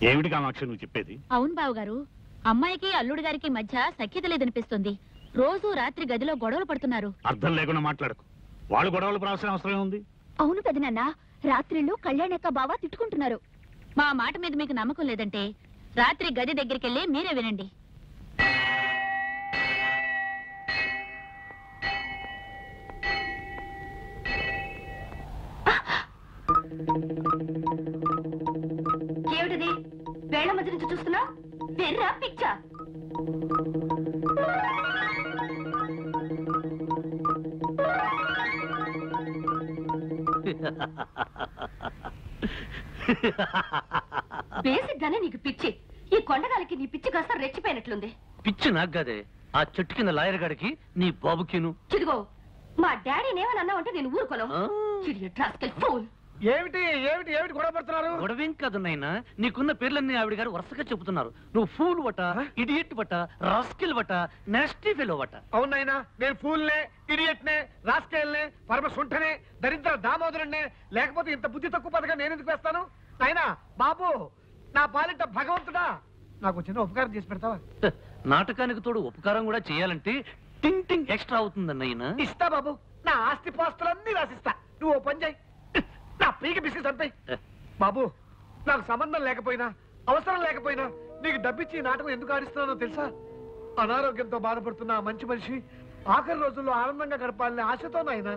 ఏమిటి కామాక్షి నువ్వు చెప్పేది? అవును బావగారు, అమ్మాయికి అల్లుడి గారికి మధ్య సఖ్యత లేదనిపిస్తుంది. రోజు రాత్రి గదిలో గొడవలు పడుతున్నారు. అర్థం లేకుండా మాట్లాడకు. వాళ్ళు గొడవలు పడాల్సిన అవసరం ఉంది. అవును పెదనాన్న, రాత్రిళ్ళు కళ్యాణక్క బావ తిట్టుకుంటున్నారు. మా మాట మీద మీకు నమ్మకం లేదంటే రాత్రి గది దగ్గరికెళ్ళి మీరే వినండి. ఏమిటిది? వేళ్ల మధ్య నుంచి చూస్తున్నా వెర్రా పిచ్చా? బేసిక్ గానే నీకు పిచ్చి. ఈ కొండగాలికి నీ పిచ్చి కాస్త రెచ్చిపోయినట్లుంది. పిచ్చి నాకు కాదే, ఆ చెట్టు కింద లాయర్ గాడికి నీ బాబుకిను. చిదిగో, మా డాడీని ఏమని అన్నావంటే నేను ఊరుకోను. ఏమిటి ఏమిటి ఏమిటి గొడవ పడుతున్నారు? గొడవేం కాదు నాయనా, నీకున్న పేర్లన్నీ ఆవిడ గారు వరుసగా చెబుతున్నారు. నువ్వు ఫూల్ వట, ఇడియట్ వట, రాస్కిల్ వట, నాస్టీ ఫెలో వట. అవునాయనా, నేను ఫూల్నే, ఇడియట్నే, రాస్కెల్నే, పరమ సుంఠనే, దరిద్ర దామోదరుణ్ణే. లేకపోతే ఇంత బుద్ధి తక్కువ పదగా నేను ఎందుకు వేస్తాను? నాయనా బాబు, నా పాలిట భగవంతుడా, నాకు చిన్న ఉపకారం చేసి పెడతావా? నాటకానికి తోడు ఉపకారం కూడా చేయాలంటే టింగ్ టింగ్ ఎక్స్ట్రా అవుతుందన్నయ్యనా. ఇస్తా బాబు, నా ఆస్తి పాస్తులన్నీ రాసిస్తా. నువ్వు ఓ పని చేయి, నా పీక బిస్కెట్ అంతే. బాబు, నాకు సంబంధం లేకపోయినా అవసరం లేకపోయినా నీకు డబ్బిచ్చి నాటకం ఎందుకు ఆడిస్తున్నానో తెలుసా? అనారోగ్యంతో బాధపడుతున్న ఆ మంచి మనిషి ఆఖరి రోజుల్లో ఆనందంగా గడపాలని ఆశతో నాయన.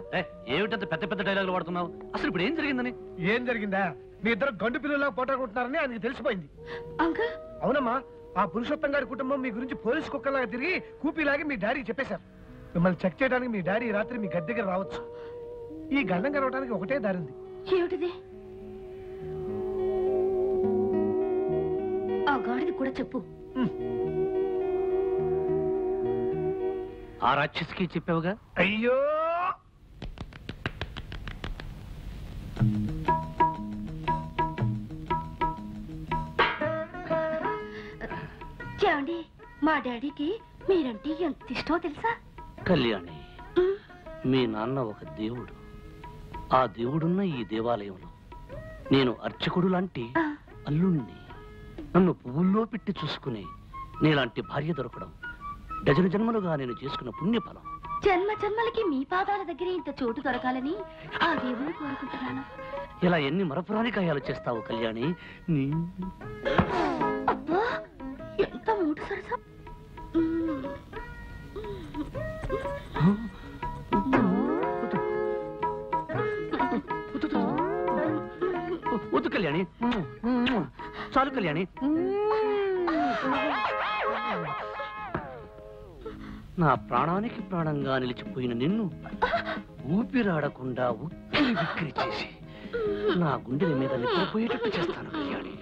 ఏమిటంత పెద్ద పెద్ద డైలాగులు వాడుతున్నావు? అసలు ఇప్పుడు ఏం జరిగిందని? ఏం జరిగిందా? మీ ఇద్దరు గండు పిల్లలా పోటాడుకుంటున్నారని ఆయనకి తెలిసిపోయింది. అవునమ్మా, ఆ పురుషోత్తం గారి కుటుంబం మీ గురించి పోలీసు కుక్కలాగా తిరిగి కూపీలాగి మీ డాడీకి చెప్పేశారు. మిమ్మల్ని చెక్ చేయడానికి మీ డాడీ రాత్రి మీ గది దగ్గర రావచ్చు. ఈ గండం కలవడానికి ఒకటే దారి ఉంది. ఏమిటిది? ఆ గాడిది కూడా చెప్పు. ఆ రాక్షసికి చెప్పావుగా? అయ్యో, ఏమండి, మా డాడీకి మీరంటే ఎంత ఇష్టమో తెలుసా? కళ్యాణి, మీ నాన్న ఒక దేవుడు. ఆ దేవుడున్న ఈ దేవాలయంలో నేను అర్చకుడు లాంటి అల్లుణ్ణి. నన్ను పువ్వుల్లో పెట్టి చూసుకుని నీలాంటి భార్య దొరకడం డజను జన్మలుగా నేను చేసుకున్న పుణ్యఫలం. జన్మ జన్మలకి మీ పాదాల దగ్గర ఇంత చోటు దొరకాలని ఆ దేవుని కోరుకుంటున్నాను. ఇలా ఎన్ని మరపురాని కాయాలు చేస్తావు కళ్యాణి? అబ్బా, ఎంత మూడు సరసం. వద్దు కళ్యాణి, చాలు కళ్యాణి. నా ప్రాణానికి ప్రాణంగా నిలిచిపోయిన నిన్ను ఊపిరాడకుండా ఉక్కిరి బిక్కిరి చేసి నా గుండెల మీద నిద్రపోయేటట్టు చేస్తాను కళ్యాణి.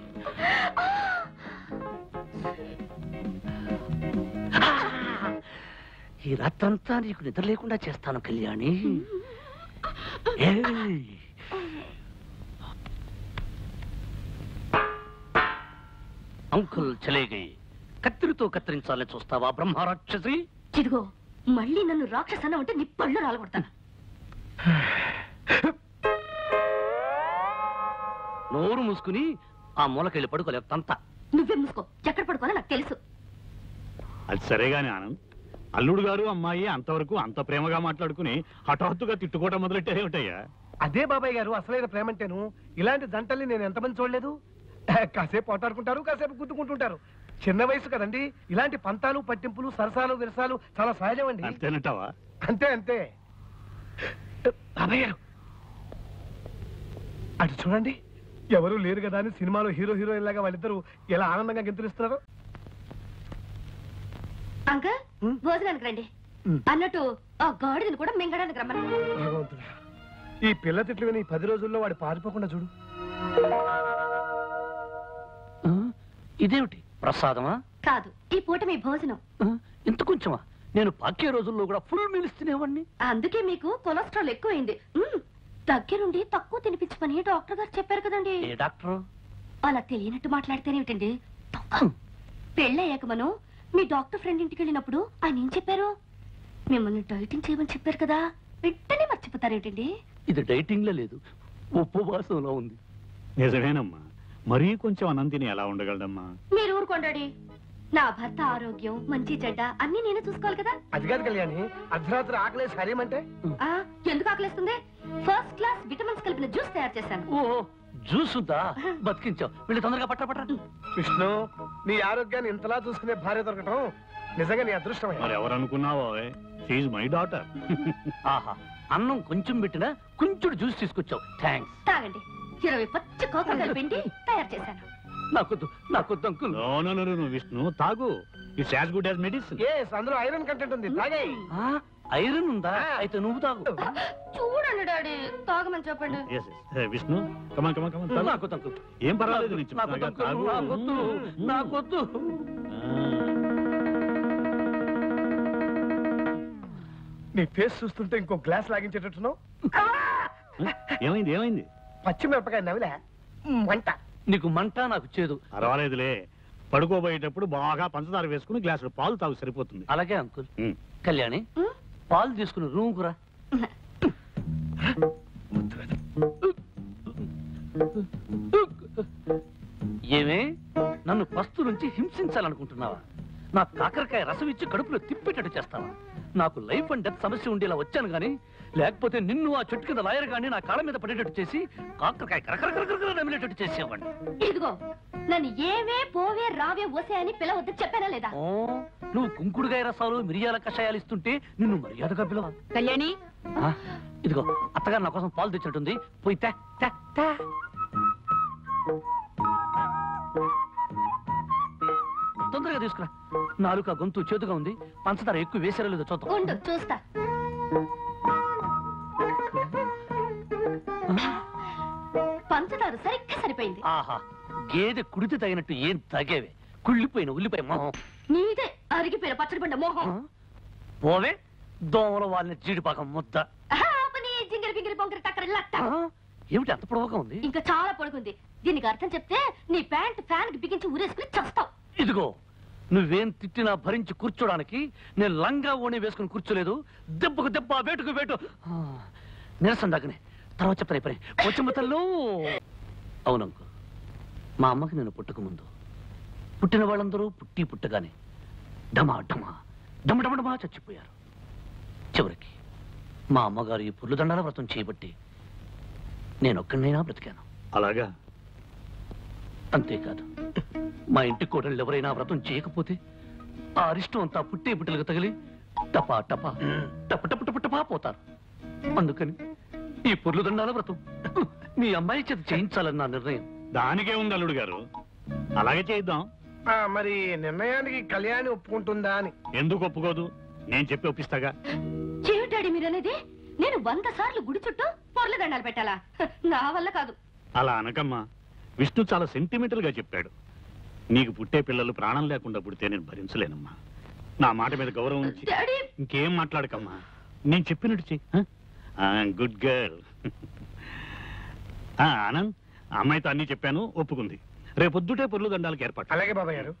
ఈ రాత్రంతా నీకు నిద్ర లేకుండా చేస్తాను కళ్యాణి. అంకుల్ చలేగై, కత్తిరితో కత్తిరించాలని చూస్తావా బ్రహ్మరాక్షసి? చిదిగో, మళ్ళీ నన్ను రాక్షసన ఉంటే నీ పళ్ళు రాలగొడతాను. నోరు మూసుకుని ఆ మూలకెళ్ళి పడుకోలేవు తంత. నువ్వే మూసుకో, ఎక్కడ పడుకోవాలో నాకు తెలుసు. అది సరేగాని ఆనంద్, అల్లుడు గారు అమ్మాయి అంతవరకు అంత ప్రేమగా మాట్లాడుకుని హఠాత్తుగా తిట్టుకోవటం మొదలెట్టారేమిటయ్యా? అదే బాబాయ్ గారు అసలైన ప్రేమంటేను. ఇలాంటి జంటల్ని నేను ఎంతమంది చూడలేదు. కాసేపు పోటాడుకుంటారు, కాసేపు గుద్దుకుంటుంటారు. చిన్న వయసు కదండి. ఇలాంటి పంతాలు పట్టింపులు సరసాలు విరసాలు చాలా సహజం అండి. అంతేనంటావా? అంతే అంతే. బాబాయ్ గారు అటు చూడండి, ఎవరు లేరు కదా అని సినిమాలో హీరో హీరోయిన్ లాగా వాళ్ళిద్దరూ ఎలా ఆనందంగా గెంతులిస్తున్నారు. అంకల్, భోజనానికి రండి. అన్నట్టు ఆ గాడిదని కూడా మింగడానికి రమ్మని. భగవంతుడా, ఈ పిల్ల తిట్లు విని 10 రోజుల్లో వాడు పారిపోకుండా చూడు. ఇదేమిటి, ప్రసాదమా? కాదు, ఈ పూట మీ భోజనం. ఇంత కొంచెమా? నేను పాకే రోజుల్లో కూడా ఫుల్ మీల్స్ తినేవాడిని. అందుకే మీకు కొలెస్ట్రాల్ ఎక్కువైంది. దగ్గరుండి తక్కువ తినిపించమని డాక్టర్ గారు చెప్పారు కదండి. ఏ డాక్టర్? అలా తెలియనట్టు మాట్లాడితేనేమిటండి. పెళ్ళయ్యాక మనం మీ డాక్టర్ ఫ్రెండ్ ఇంటికి వెళ్ళినప్పుడు ఆయన ఏం చెప్పారు? మిమ్మల్ని డైటింగ్ చేయమని చెప్పారు కదా, వెంటనే మర్చిపోతారేమిటండి? ఇది డైటింగ్ లో లేదు, ఉపవాసంలో ఉంది. నిజమేనమ్మా, మరీ కొంచెం అనంతిని ఎలా ఉండగలడమ్మా? మీరు ఊరుకోండి. నా భర్త ఆరోగ్యం మంచి చెడ్డ అన్ని నేనే చూసుకోవాలి కదా. అది కాదు కళ్యాణి, అర్ధరాత్రి ఆకలేసి హరేమంటే ఎందుకు ఆకలిస్తుంది? ఫస్ట్ క్లాస్ విటమిన్స్ కలిపిన జ్యూస్ తయారు చేశాను. ఓ జ్యూస్ ఉందా? బతికించావు. వీళ్ళు తొందరగా పట్ట. విష్ణు, నీ ఆరోగ్యాన్ని ఇంతలా చూసుకునే భార్య దొరకటం నిజంగా నీ అదృష్టమే. మరి ఎవరనుకున్నావో, షీఈ్ మై డాటర్. ఆహా, అన్నం కొంచెం పెట్టినా కొంచెం జ్యూస్ తీసుకొచ్చావు. థ్యాంక్స్. తాగండి. 20 పచ్చి కోకలు పిండి తయారు చేశాను. నాకొద్దు అంకుల్. నో విష్ణు, తాగు. It's as good as medicine. అందులో ఐరన్ కంటెంట్ ఉంది, తాగే. ఐరన్ ఉందా? అయితే నువ్వు తాగు. చూడండి డాడీ, తాగమని చెప్పండి. విష్ణు, కమాన్. నాకొద్దు అంకుల్. ఏం పర్వాలేదు, నేను చెప్తున్నాగా, తాగు. నాకొద్దు. నీ ఫేస్ చూస్తుంటే ఇంకో గ్లాస్ లాగించేటట్టున్నావు. ఏమైంది? పచ్చిమిరపకాయ నవిలే మంట. నీకు మంట, నాకు చేదు. పర్వాలేదులే. పడుకోబోయేటప్పుడు బాగా పంచదార వేసుకుని గ్లాసులో పాలు తాగు, సరిపోతుంది. అలాగే అంకుల్. కళ్యాణి, పాలు తీసుకుని రూమ్ కురా. ఏమే, నన్ను పస్తు నుంచి హింసించాలనుకుంటున్నావా? నా కాకరకాయ రసం ఇచ్చి కడుపులో తిప్పేటట్టు చేస్తావా? నాకు లైఫ్ అండ్ డెత్ సమస్య ఉండేలా వచ్చాను గానీ, లేకపోతే నిన్ను ఆ చెట్టు కింద లాయర్ గాని నా కాళ్ళ మీద పడేటట్టు చేసి కాకరకాయ కరకర నమిలేటట్టు చేసేవాడిని. ఇదిగో, నన్ను ఏవే పోవే రావే ఓసే అని పిలవద్దు చెప్పానా లేదా? నువ్వు కుంకుడుగాయ రసాలు మిరియాల కషాయాలు ఇస్తుంటే నిన్ను మర్యాదగా పిలవ. కళ్యాణి, ఇదిగో అత్తగారు నా కోసం పాలు తెచ్చినట్టుంది, పోయి తే. తొందరగా తీసుకురా. నాలుక గొంతు చేతుగా ఉంది, పంచదార ఎక్కువ వేసారో లేదో చూద్దాం. ఉండు చూస్తా. పంచదార సరిగ్గా సరిపోయింది. ఆహా, గేదె కుడితే తగినట్టు ఏం తగేవే. కుళ్ళిపోయిన ఉల్లిపాయ మొహం. నీదే అరిగిపోయిన పచ్చడి పండ మోహం. పోవే, దోమల వాళ్ళని జీడిపాకం ముద్ద. జింగిరి గింగిరి బొంగిరి టక్కరి లట్ట. ఏమిటి అంత పొడవుగా ఉంది? ఇంకా చాలా పొడుగుంది. దీనికి అర్థం చెప్తే నీ ప్యాంట్ ఫ్యాన్ కి బిగించి ఊరేసుకుని చస్తావు. ఇదిగో, నువ్వేం తిట్టినా భరించి కూర్చోడానికి నేను లంగా ఓణి వేసుకుని కూర్చోలేదు. దెబ్బకు దెబ్బ, వేటుకు వేటు. నిరసన దాకనే తర్వాత చెప్తాను. పని వచ్చమ్మతల్లో. అవునంకు, మా అమ్మకి నేను పుట్టక ముందు పుట్టిన వాళ్ళందరూ పుట్టగానే డమా చచ్చిపోయారు. చివరికి మా అమ్మగారు ఈ పుర్లుదండాల వ్రతం చేయబట్టి నేనొక్కడినైనా బ్రతికాను. అలాగా? అంతేకాదు, మా ఇంటి కోడళ్ళు ఎవరైనా వ్రతం చేయకపోతే ఆ అరిష్టం అంతా పుట్టే పుట్టలకు తగిలి టపా పోతారు. అందుకని ఈ పుర్లుదండాల వ్రతం మీ అమ్మాయి చేత చేయించాలని నా నిర్ణయం. దానికే ఉంది అల్లుడు గారు, అలాగే చేద్దాం. మరి నిర్ణయానికి కళ్యాణి ఒప్పుకుంటుందా అని? ఎందుకు ఒప్పుకోదు? నేను చెప్పి ఒప్పిస్తాగా. చెవిటాడి మీరనేది? నేను 100 సార్లు గుడి చుట్టూ పొర్ల దండాలు పెట్టాలా? నా వల్ల కాదు. అలా అనకమ్మా. విష్ణు చాలా సెంటిమెంటల్ గా చెప్పాడు. నీకు పుట్టే పిల్లలు ప్రాణం లేకుండా పుడితే నేను భరించలేనమ్మా. నా మాట మీద గౌరవం ఉంచి ఇంకేం మాట్లాడకమ్మా. నేను చెప్పినట్టు చెయ్యి. Good girl. ఆనంద్, అమ్మాయితో అన్ని చెప్పాను, ఒప్పుకుంది. రేపొద్దుటే పొర్లు దండాలకు ఏర్పాటు. అలాగే బాబాయ్ గారు.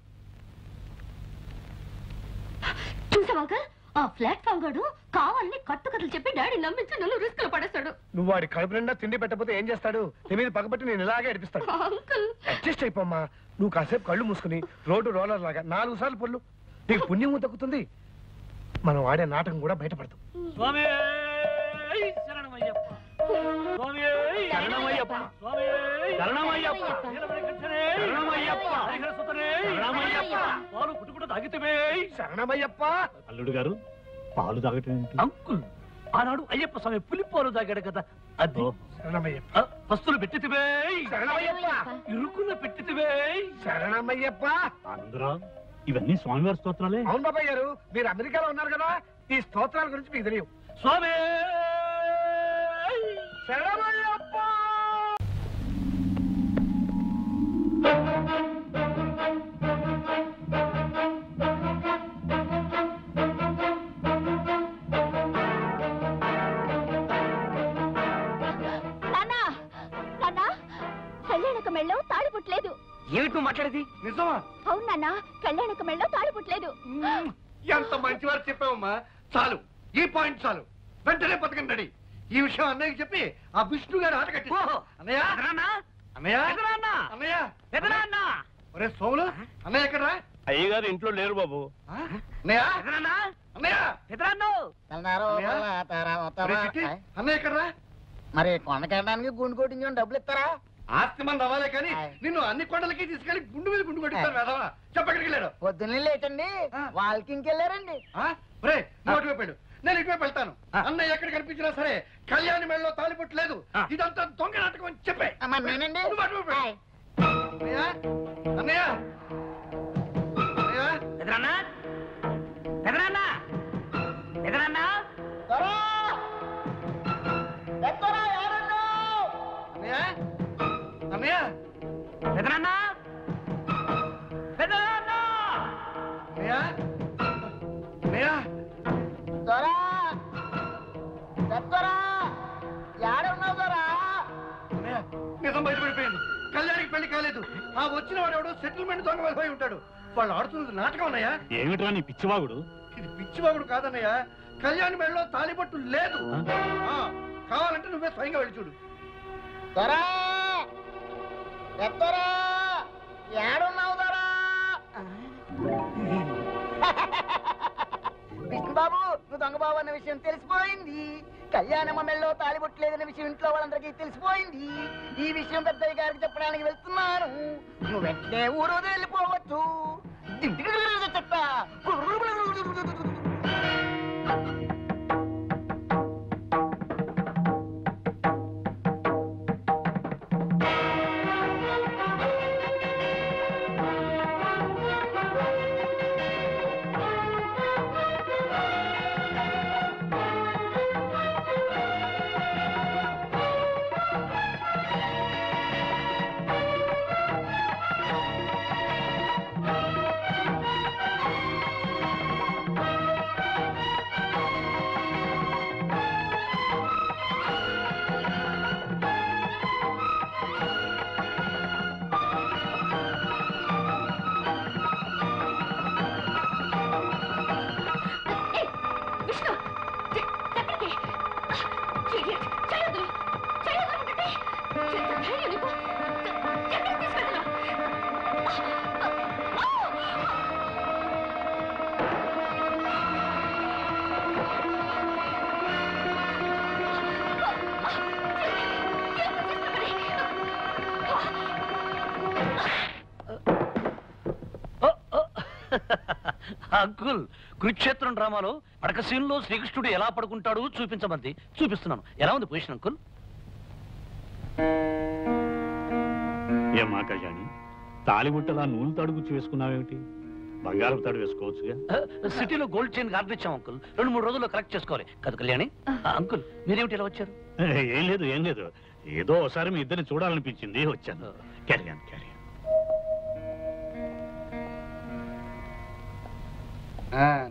చూసావా అంకల్, ఆ ప్లాట్ఫామ్ గాడు కావాలని కట్టుకథలు చెప్పి డాడీ నమ్మించి నన్ను రిస్క్ లో పడేస్తాడు. నువ్వు వాడి కడుపు నిండా తిండి పెట్టకపోతే ఏం చేస్తాడు? నీ మీద పగబట్టి నేను ఇలాగే అడిపిస్తాడు. Uncle, adjust అయిపోమ్మా. నువ్వు కాసేపు కళ్ళు మూసుకుని రోడ్డు రోలర్ లాగా 4 సార్లు పొల్లు. నీకు పుణ్యము దక్కుతుంది. మనం ఆడే నాటకం కూడా బయటపడదు. శరణమయ్యప్ప. అల్లుడు గారు, పాలు తాగటం ఏంటి? అంకుల్, ఆనాడు అయ్యప్ప స్వామి పులిపాలు తాగాడు కదా, అది. శరణమయ్యప్ప. పస్తులు పెట్టితివే, శరణమయ్యప్ప. ఇరుకున్న పెట్టితివే, శరణమయ్యప్ప. అందరూ ఇవన్నీ స్వామివారి స్తోత్రాలే. అవును బాబాయ్ గారు, మీరు అమెరికాలో ఉన్నారు కదా, ఈ స్తోత్రాల గురించి మీకు తెలియవు. స్వామి శరణమయ్యప్ప. కళ్యాణక మెళ్ళో తాళి పుట్టలేదు. ఏమిటి నువ్వు మాట్లాడేది? నిజమా? అవును నాన్న, కళ్యాణక మెళ్ళో తాళి పుట్టలేదు. ఎంత మంచివారు చెప్పావమ్మా. చాలు, ఈ పాయింట్ చాలు. వెంటనే పథకం రెడీ. ఈ విషయం అన్నయ్యకి చెప్పి ఆ విష్ణు గారు ఆట కట్టి. అన్నయ్య, అన్నయ్య అన్నయ్య ఒరే సోములు అన్నయ్య ఎక్కడరా? అయ్యగారు ఇంట్లో లేరు బాబు. అన్నయ్య అన్నయ్య ఒరే చిట్టి, అన్నయ్య ఎక్కడరా? మరి కొండకెళ్ళడానికి గుండు కొట్టించుకొని డబ్బులు ఇస్తారా? ఆస్తి మంది అవ్వాలే కానీ నిన్ను అన్ని కొండలకి తీసుకెళ్లి గుండు మీద గుండు కొట్టిస్తాను వెధవా. చెప్పక్కడికి వెళ్ళాడు. పొద్దున్నే లేటండి వాళ్ళకి ఇంకెళ్ళారండి. ఒరే నువ్వు అటువైపు వెళ్ళు, నేను ఇటువైపు వెళ్తాను. అన్నయ్య ఎక్కడ కనిపించినా సరే కళ్యాణి మెడలో తాలిబొట్టు లేదు, ఇదంతా దొంగ నాటకం అని చెప్పే. మరి నేనండి నువ్వు అటువైపు వెళ్ళు. అన్నయ్య అన్నయ్య దొరా! దొరా, ఎవరున్నారు? అన్నయ్య అన్నయ్య అన్నయ్య అన్నయ్య దొరా! దొరా! ఏడున్నావు దొరా? అన్నయ్య నిజం బయటపడిపోయింది. కళ్యాణికి పెళ్లి కాలేదు. ఆ వచ్చిన వాడు ఎవడో సెటిల్మెంట్ దొంగ వెళ్ళిపోయి ఉంటాడు. వాళ్ళు ఆడుతున్నది నాటకం అన్నయ్య. ఏమిట్రా నీ పిచ్చివాగుడు? ఇది పిచ్చివాగుడు కాదన్నయ్య, కళ్యాణి మెడలో తాలిబొట్టు లేదు. కావాలంటే నువ్వే స్వయంగా వెళ్ళి చూడు. దొరా! దొరా! ఏడున్నావు దొరా? విష్ణుబాబు, నువ్వు దొంగ బాబు అన్న విషయం తెలిసిపోయింది. కళ్యాణమ్మ మెళ్ళలో తాలిబొట్టలేదన్న విషయం ఇంట్లో వాళ్ళందరికీ తెలిసిపోయింది. ఈ విషయం పెద్దయ్య గారికి చెప్పడానికి వెళ్తున్నాను. నువ్వు వెంటనే ఊరు వెళ్ళిపోవచ్చు. చెత్త అంకుల్, కురుక్షేత్రం డ్రామాలో పడక సీన్లో శ్రీకృష్ణుడు ఎలా పడుకుంటాడు చూపించమంది. చూపిస్తున్నాను. ఎలా ఉంది పొజిషన్ అంకుల్? ఏమా కళ్యాణి, తాలిబుట్టలా నూనె తాడు గుచ్చి వేసుకున్నావేమిటి? బంగారం తాడు వేసుకోవచ్చుగా. సిటీలో గోల్డ్ చైన్ ఆర్డర్ ఇచ్చాం అంకుల్. 2-3 రోజుల్లో కలెక్ట్ చేసుకోవాలి కదా కళ్యాణి. అంకుల్, మీరేమిటి ఇలా వచ్చారు? ఏం లేదు ఏం లేదు, ఏదో ఒకసారి మీ ఇద్దరిని చూడాలనిపించింది వచ్చాను. క్యారియన్ క్యారియన్.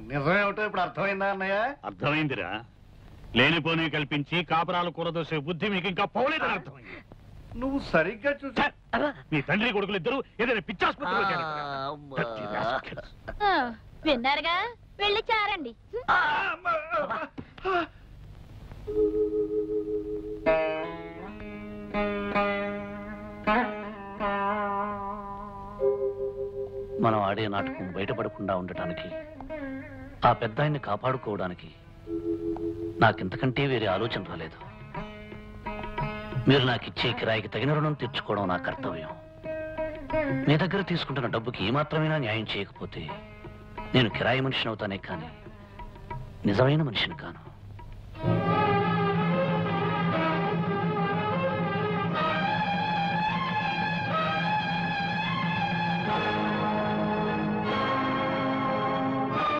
నిజమేమిటో ఇప్పుడు అర్థమైందా అన్నయ్య? అర్థమైందిరా. లేనిపోని కల్పించి కాపురాలు కూరదోసే బుద్ధి మీకు ఇంకా పోలేదని అర్థమైంది. నువ్వు సరిగ్గా చూసా. మీ తండ్రి కొడుకులు ఇద్దరు ఏదైనా పిచ్చాసుపత్రిలో చేరారు. విన్నారుగా, వెళ్ళి చారండి. మనం ఆడే నాటకం బయటపడకుండా ఉండటానికి, ఆ పెద్ద ఆయన్ని కాపాడుకోవడానికి నాకింతకంటే వేరే ఆలోచన రాలేదు. మీరు నాకిచ్చే కిరాయికి తగిన రుణం తీర్చుకోవడం నా కర్తవ్యం. మీ దగ్గర తీసుకుంటున్న డబ్బుకి ఏమాత్రమైనా న్యాయం చేయకపోతే నేను కిరాయి మనిషిని అవుతానే కానీ నిజమైన మనిషిని కాను.